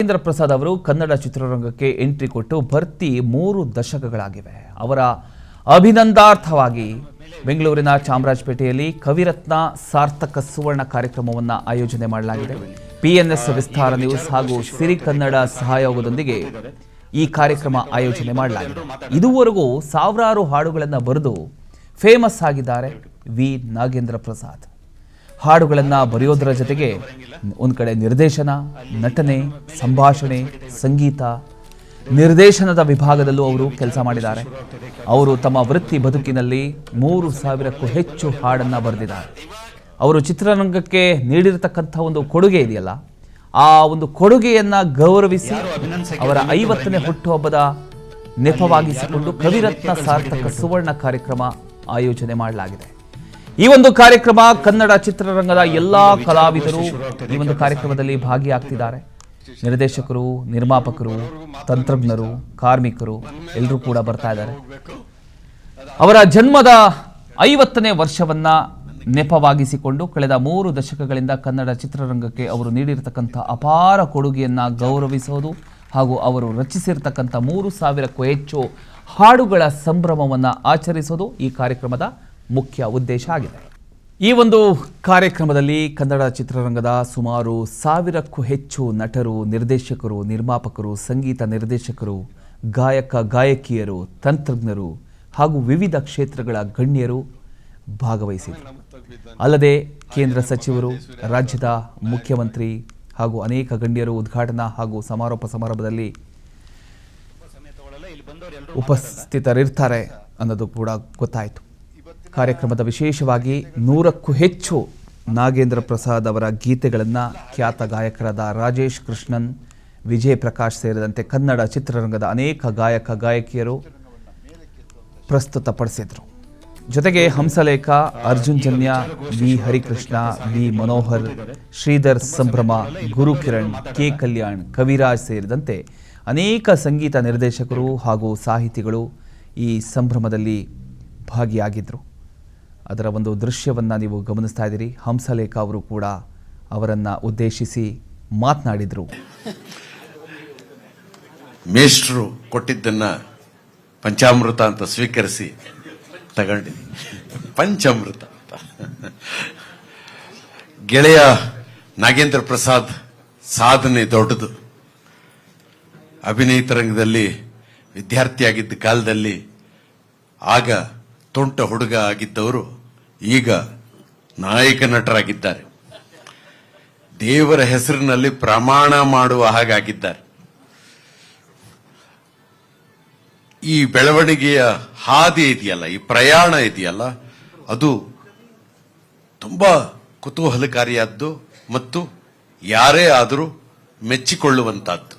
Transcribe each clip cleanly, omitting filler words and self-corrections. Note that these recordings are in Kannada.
ನಾಗೇಂದ್ರ ಪ್ರಸಾದ್ ಅವರು ಕನ್ನಡ ಚಿತ್ರರಂಗಕ್ಕೆ ಎಂಟ್ರಿ ಕೊಟ್ಟು ಭರ್ತಿ 3 ದಶಕಗಳಾಗಿವೆ. ಅವರ ಅಭಿನಂದಾರ್ಥವಾಗಿ ಬೆಂಗಳೂರಿನ ಚಾಮರಾಜಪೇಟೆಯಲ್ಲಿ ಕವಿರತ್ನ ಸಾರ್ಥಕ ಸುವರ್ಣ ಕಾರ್ಯಕ್ರಮವನ್ನು ಆಯೋಜನೆ ಮಾಡಲಾಗಿದೆ. PNS ವಿಸ್ತಾರ ನ್ಯೂಸ್ ಹಾಗೂ ಸಿರಿ ಕನ್ನಡ ಸಹಯೋಗದೊಂದಿಗೆ ಈ ಕಾರ್ಯಕ್ರಮ ಆಯೋಜನೆ ಮಾಡಲಾಗಿದೆ. ಇದುವರೆಗೂ ಸಾವಿರಾರು ಹಾಡುಗಳನ್ನು ಬರೆದು ಫೇಮಸ್ ಆಗಿದ್ದಾರೆ ವಿ ನಾಗೇಂದ್ರ ಪ್ರಸಾದ್. ಹಾಡುಗಳನ್ನು ಬರೆಯೋದರ ಜೊತೆಗೆ ಒಂದು ಕಡೆ ನಿರ್ದೇಶನ, ನಟನೆ, ಸಂಭಾಷಣೆ, ಸಂಗೀತ, ನಿರ್ದೇಶನದ ವಿಭಾಗದಲ್ಲೂ ಅವರು ಕೆಲಸ ಮಾಡಿದ್ದಾರೆ. ಅವರು ತಮ್ಮ ವೃತ್ತಿ ಬದುಕಿನಲ್ಲಿ 3,000ಕ್ಕೂ ಹೆಚ್ಚು ಹಾಡನ್ನು ಬರೆದಿದ್ದಾರೆ. ಅವರು ಚಿತ್ರರಂಗಕ್ಕೆ ನೀಡಿರತಕ್ಕಂಥ ಒಂದು ಕೊಡುಗೆ ಇದೆಯಲ್ಲ, ಆ ಒಂದು ಕೊಡುಗೆಯನ್ನು ಗೌರವಿಸಿ ಅವರ 50ನೇ ಹುಟ್ಟುಹಬ್ಬದ ನೆಪವಾಗಿಸಿಕೊಂಡು ಕವಿರತ್ನ ಸಾರ್ಥಕ ಸುವರ್ಣ ಕಾರ್ಯಕ್ರಮ ಆಯೋಜನೆ ಮಾಡಲಾಗಿದೆ. ಈ ಒಂದು ಕಾರ್ಯಕ್ರಮ ಕನ್ನಡ ಚಿತ್ರರಂಗದ ಎಲ್ಲಾ ಕಲಾವಿದರು ಈ ಒಂದು ಕಾರ್ಯಕ್ರಮದಲ್ಲಿ ಭಾಗಿಯಾಗ್ತಿದ್ದಾರೆ. ನಿರ್ದೇಶಕರು, ನಿರ್ಮಾಪಕರು, ತಂತ್ರಜ್ಞರು, ಕಾರ್ಮಿಕರು ಎಲ್ಲರೂ ಕೂಡ ಬರ್ತಾ ಇದ್ದಾರೆ. ಅವರ ಜನ್ಮದ 50ನೇ ವರ್ಷವನ್ನ ನೆಪವಾಗಿಸಿಕೊಂಡು ಕಳೆದ 3 ದಶಕಗಳಿಂದ ಕನ್ನಡ ಚಿತ್ರರಂಗಕ್ಕೆ ಅವರು ನೀಡಿರತಕ್ಕಂಥ ಅಪಾರ ಕೊಡುಗೆಯನ್ನ ಗೌರವಿಸೋದು ಹಾಗೂ ಅವರು ರಚಿಸಿರ್ತಕ್ಕಂಥ 3,000ಕ್ಕೂ ಹೆಚ್ಚು ಹಾಡುಗಳ ಸಂಭ್ರಮವನ್ನು ಆಚರಿಸೋದು ಈ ಕಾರ್ಯಕ್ರಮದ ಮುಖ್ಯ ಉದ್ದೇಶ ಆಗಿದೆ. ಈ ಒಂದು ಕಾರ್ಯಕ್ರಮದಲ್ಲಿ ಕನ್ನಡ ಚಿತ್ರರಂಗದ ಸುಮಾರು 1,000ಕ್ಕೂ ಹೆಚ್ಚು ನಟರು, ನಿರ್ದೇಶಕರು, ನಿರ್ಮಾಪಕರು, ಸಂಗೀತ ನಿರ್ದೇಶಕರು, ಗಾಯಕ ಗಾಯಕಿಯರು, ತಂತ್ರಜ್ಞರು ಹಾಗೂ ವಿವಿಧ ಕ್ಷೇತ್ರಗಳ ಗಣ್ಯರು ಭಾಗವಹಿಸಿದರು. ಅಲ್ಲದೆ ಕೇಂದ್ರ ಸಚಿವರು, ರಾಜ್ಯದ ಮುಖ್ಯಮಂತ್ರಿ ಹಾಗೂ ಅನೇಕ ಗಣ್ಯರು ಉದ್ಘಾಟನಾ ಹಾಗೂ ಸಮಾರೋಪ ಸಮಾರಂಭದಲ್ಲಿ ಉಪಸ್ಥಿತರಿರ್ತಾರೆ ಅನ್ನೋದು ಕೂಡ ಗೊತ್ತಾಯಿತು. ಕಾರ್ಯಕ್ರಮದ ವಿಶೇಷವಾಗಿ 100ಕ್ಕೂ ಹೆಚ್ಚು ನಾಗೇಂದ್ರ ಪ್ರಸಾದ್ ಅವರ ಗೀತೆಗಳನ್ನು ಖ್ಯಾತ ಗಾಯಕರಾದ ರಾಜೇಶ್ ಕೃಷ್ಣನ್, ವಿಜಯ್ ಪ್ರಕಾಶ್ ಸೇರಿದಂತೆ ಕನ್ನಡ ಚಿತ್ರರಂಗದ ಅನೇಕ ಗಾಯಕ ಗಾಯಕಿಯರು ಪ್ರಸ್ತುತಪಡಿಸಿದರು. ಜೊತೆಗೆ ಹಂಸಲೇಖ, ಅರ್ಜುನ್ ಜನ್ಯ, ವಿ ಹರಿಕೃಷ್ಣ, ವಿ ಮನೋಹರ್, ಶ್ರೀಧರ್ ಸಂಭ್ರಮ, ಗುರುಕಿರಣ್, ಕೆ ಕಲ್ಯಾಣ್, ಕವಿರಾಜ್ ಸೇರಿದಂತೆ ಅನೇಕ ಸಂಗೀತ ನಿರ್ದೇಶಕರು ಹಾಗೂ ಸಾಹಿತಿಗಳು ಈ ಸಂಭ್ರಮದಲ್ಲಿ ಭಾಗಿಯಾಗಿದ್ದರು. ಅದರ ಒಂದು ದೃಶ್ಯವನ್ನು ನೀವು ಗಮನಿಸ್ತಾ ಇದ್ದೀರಿ. ಹಂಸಲೇಖ ಅವರು ಕೂಡ ಅವರನ್ನು ಉದ್ದೇಶಿಸಿ ಮಾತನಾಡಿದರು. ಮೇಷ್ಟ್ರು ಕೊಟ್ಟಿದ್ದನ್ನ ಪಂಚಾಮೃತ ಅಂತ ಸ್ವೀಕರಿಸಿ ತಗೊಂಡಿದ್ದೀನಿ. ಪಂಚಾಮೃತ ಅಂತ. ಗೆಳೆಯ ನಾಗೇಂದ್ರ ಪ್ರಸಾದ್ ಸಾಧನೆ ದೊಡ್ಡದು. ಅಭಿನಯ ರಂಗದಲ್ಲಿ ವಿದ್ಯಾರ್ಥಿಯಾಗಿದ್ದ ಕಾಲದಲ್ಲಿ ಆಗ ತುಂಟ ಹುಡುಗ ಆಗಿದ್ದವರು ಈಗ ನಾಯಕ ನಟರಾಗಿದ್ದಾರೆ. ದೇವರ ಹೆಸರಿನಲ್ಲಿ ಪ್ರಮಾಣ ಮಾಡುವ ಹಾಗಾಗಿದ್ದಾರೆ. ಈ ಬೆಳವಣಿಗೆಯ ಹಾದಿ ಇದೆಯಲ್ಲ, ಈ ಪ್ರಯಾಣ ಇದೆಯಲ್ಲ, ಅದು ತುಂಬಾ ಕುತೂಹಲಕಾರಿಯಾದ್ದು ಮತ್ತು ಯಾರೇ ಆದರೂ ಮೆಚ್ಚಿಕೊಳ್ಳುವಂತಹದ್ದು.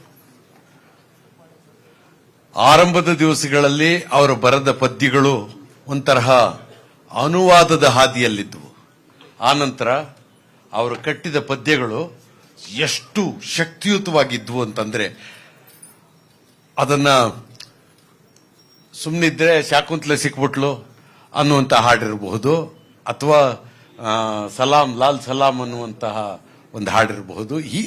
ಆರಂಭದ ದಿವಸಗಳಲ್ಲಿ ಅವರು ಬರೆದ ಪದ್ಯಗಳು ಒಂತರಹ ಅನುವಾದದ ಹಾದಿಯಲ್ಲಿದ್ದವು. ಆನಂತರ ಅವರು ಕಟ್ಟಿದ ಪದ್ಯಗಳು ಎಷ್ಟು ಶಕ್ತಿಯುತವಾಗಿದ್ವು ಅಂತಂದ್ರೆ, ಅದನ್ನ ಸುಮ್ಮನಿದ್ರೆ ಶಾಕುಂತಲೆ ಸಿಕ್ಬಿಟ್ಲು ಅನ್ನುವಂಥ ಹಾಡಿರಬಹುದು, ಅಥವಾ ಸಲಾಂ ಲಾಲ್ ಸಲಾಂ ಅನ್ನುವಂತಹ ಒಂದು ಹಾಡಿರಬಹುದು. ಈ